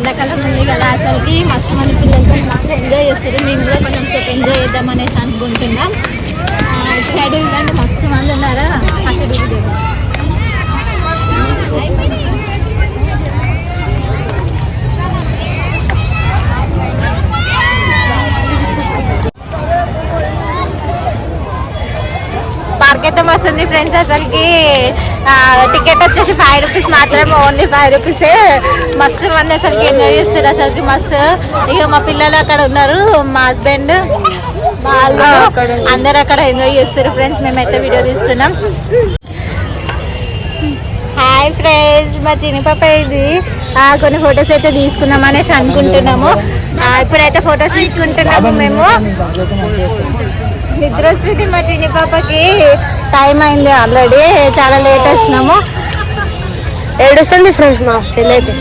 ఎండాకాలం ఉంది కదా, అసలుకి మస్తు మంది పిల్లలతో మస్తు ఎంజాయ్ చేస్తారు. మేము కూడా కొంచెం సేపు ఎంజాయ్ చేద్దాం అనేసి అనుకుంటున్నాం. సైడ్ చూడండి మస్తు మంది ఉన్నారు. అసలు పార్క్ అయితే మస్తు ఉంది ఫ్రెండ్స్. అసలుకి టికెట్ వచ్చేసి 5 రూపీస్ మాత్రమే, ఓన్లీ 5 రూపీసే. మస్తు మంది అసలుకి ఎంజాయ్ చేస్తారు అసలుకి మస్తు. ఇక మా పిల్లలు అక్కడ ఉన్నారు, మా హస్బెండ్ వాళ్ళు అందరు అక్కడ ఎంజాయ్ చేస్తారు ఫ్రెండ్స్. మేమైతే వీడియో తీస్తున్నాం. హాయ్ ఫ్రెండ్స్, మా చిన్న పాప ఇది కొన్ని ఫొటోస్ అయితే తీసుకుందాం అనేసి అనుకుంటున్నాము. ఇప్పుడైతే ఫొటోస్ తీసుకుంటున్నాము. మేము నిద్ర వస్తుంది మా చిన్న పాపకి, టైం అయింది ఆల్రెడీ, చాలా లేట్ వచ్చినాము. ఏడుస్తుంది ఫ్రెండ్స్ మా చెల్లి అయితే.